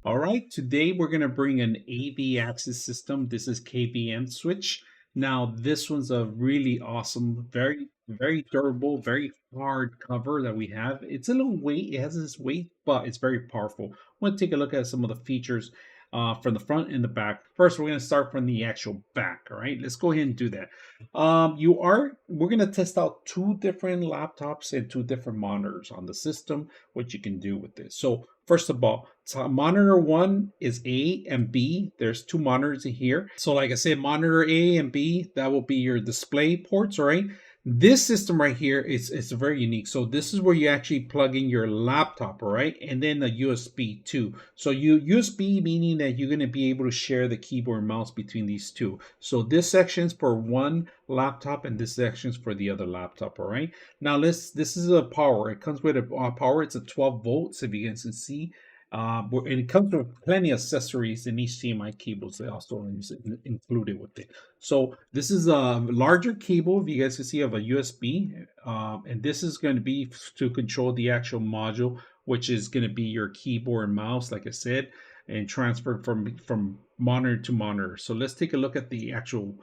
All right, today we're going to bring an AV access system. This is KVM switch. Now, this one's a really awesome, very durable, very hard cover that we have. It's a little weight, it has this weight, but it's very powerful. I want to take a look at some of the features from the front and the back. First, we're going to start from the actual back. All right, let's go ahead and do that. We're going to test out two different laptops and two different monitors on the system, what you can do with this. So, first of all, monitor one is A and B. There's two monitors in here. So like I said, monitor A and B, that will be your display ports, all right? This system right here is very unique. So this is where you actually plug in your laptop, all right? And then a USB too. So USB meaning that you're going to be able to share the keyboard and mouse between these two. So this section's for one laptop and this section's for the other laptop, all right? Now this is a power. It comes with a power. It's a 12 volts, if you guys can see. And it comes with plenty of accessories and HDMI cables. They also included with it. So this is a larger cable, if you guys can see, of a USB, and this is going to be to control the actual module, which is going to be your keyboard and mouse, like I said, and transfer from monitor to monitor. So let's take a look at the actual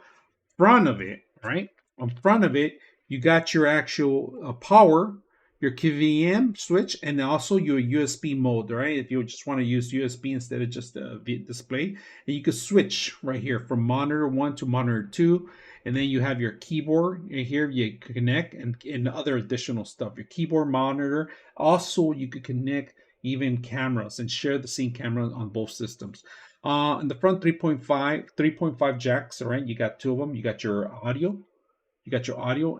front of it. Right on front of it, you got your actual power, your KVM switch, and also your USB mode, right? If you just want to use USB instead of just a display, and you can switch right here from monitor 1 to monitor 2, and then you have your keyboard here. You connect and other additional stuff. Your keyboard monitor. Also, you could connect even cameras and share the same camera on both systems. In the front, 3.5 jacks. All right, you got two of them. You got your audio,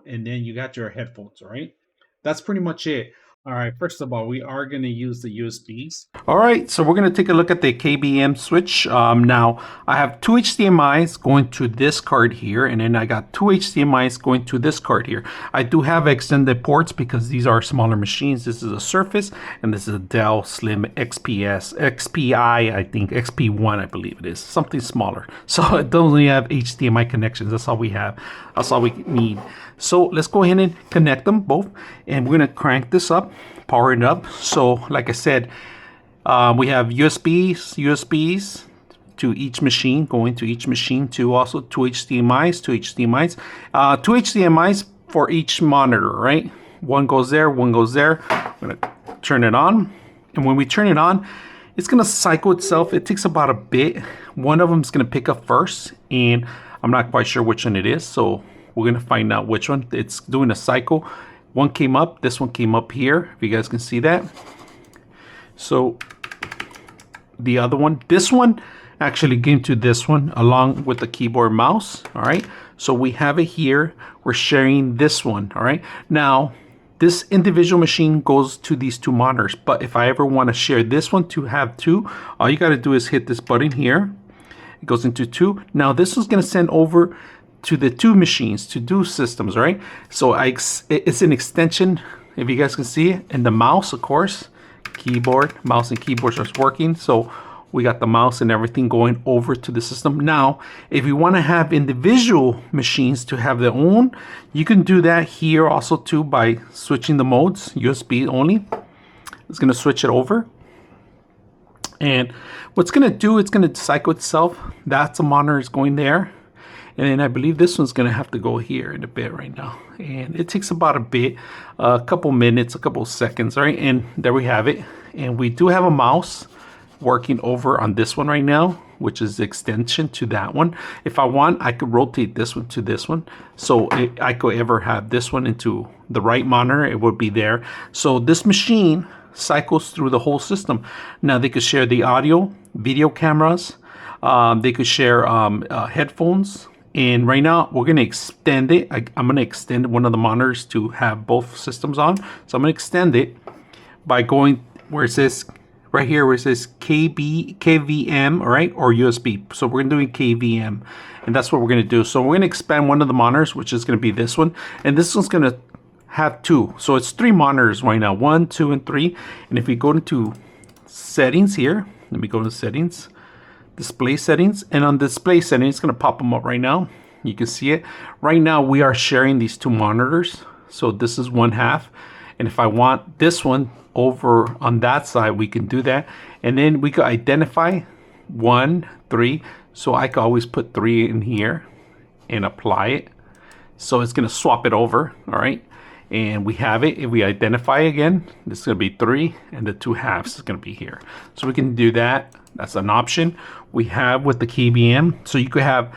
and then you got your headphones. All right. That's pretty much it. All right, first of all, we are going to use the USBs. All right, so we're going to take a look at the KVM switch. Now, I have two HDMIs going to this card here, and then I got two HDMIs going to this card here. I do have extended ports because these are smaller machines. This is a Surface, and this is a Dell Slim XPI, I think, XP1, I believe it is, something smaller. So it doesn't only have HDMI connections. That's all we have. That's all we need. So let's go ahead and connect them both, and we're going to crank this up, power it up. So like I said, we have USBs to each machine, going to each machine, to also two HDMIs, two HDMIs for each monitor, right? One goes there, one goes there. I'm going to turn it on, and when we turn it on, it's going to cycle itself. It takes about a bit. One of them is going to pick up first, and I'm not quite sure which one it is, so we're going to find out which one. It's doing a cycle. One came up. This one came up here, if you guys can see that. So the other one, this one actually came to this one along with the keyboard mouse. All right. So we have it here. We're sharing this one. All right. Now, this individual machine goes to these two monitors. But if I ever want to share this one to have two, all you got to do is hit this button here. It goes into two. Now, this is going to send over to the two machines, to do systems, right? So it's an extension, if you guys can see it, and the mouse, of course, mouse and keyboard starts working. So we got the mouse and everything going over to the system. Now, if you want to have individual machines to have their own, you can do that here also too by switching the modes, USB only. It's going to switch it over. And what's going to do, it's going to cycle itself. That's a monitor is going there. And then I believe this one's going to have to go here in a bit right now. And it takes about a bit, a couple minutes, a couple seconds, right? And there we have it. And we do have a mouse working over on this one right now, which is the extension to that one. If I want, I could rotate this one to this one. So I could ever have this one into the right monitor, it would be there. So this machine cycles through the whole system. Now they could share the audio, video cameras. They could share headphones. And right now, we're going to extend it. I'm going to extend one of the monitors to have both systems on. So I'm going to extend it by going where it says, right here, where it says KVM, all right, or USB. So we're doing KVM, and that's what we're going to do. So we're going to expand one of the monitors, which is going to be this one. And this one's going to have two. So it's three monitors right now, 1, 2, and 3. And if we go into settings here, let me go to settings. Display settings, and on display settings, it's going to pop them up right now. You can see it right now. We are sharing these two monitors, so this is one half, And if I want this one over on that side, we can do that. And then we could identify 1, 3. So I could always put 3 in here and apply it. So it's going to swap it over. All right. And we have it. If we identify again, this is going to be 3, and the 2 halves is going to be here. So we can do that. That's an option we have with the KVM. So you could have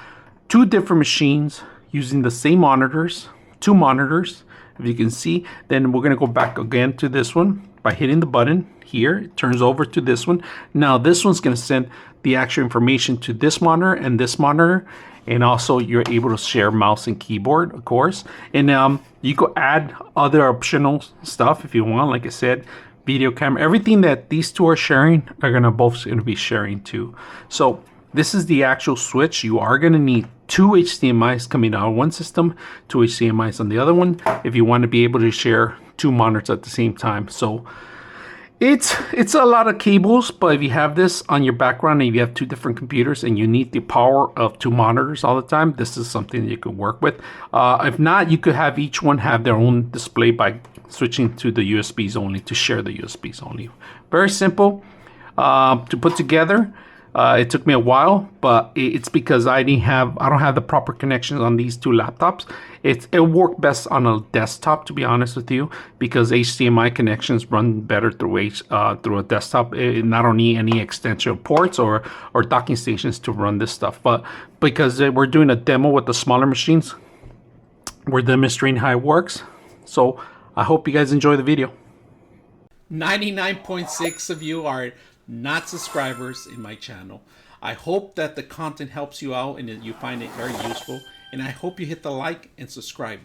2 different machines using the same monitors, 2 monitors. If you can see, then we're going to go back again to this one by hitting the button here. It turns over to this one. Now this one's going to send the actual information to this monitor and this monitor. And also you're able to share mouse and keyboard, of course. And you could add other optional stuff if you want. Like I said, video camera, everything that these 2 are sharing are both going to be sharing too. So this is the actual switch. You are going to need 2 HDMIs coming out of one system, 2 HDMIs on the other one, if you want to be able to share 2 monitors at the same time. So it's a lot of cables, but if you have this on your background and you have 2 different computers and you need the power of 2 monitors all the time, this is something you can work with. If not, you could have each one have their own display by switching to the USBs only, to share the USBs only. Very simple to put together. It took me a while, but it's because I don't have the proper connections on these 2 laptops. It worked best on a desktop, to be honest with you, because HDMI connections run better through a desktop. It not only any extension ports or docking stations to run this stuff, but because we're doing a demo with the smaller machines, we're demonstrating how it works. So I hope you guys enjoy the video. 99.6 of you are not subscribers in my channel. I hope that the content helps you out and that you find it very useful, and I hope you hit the like and subscribe.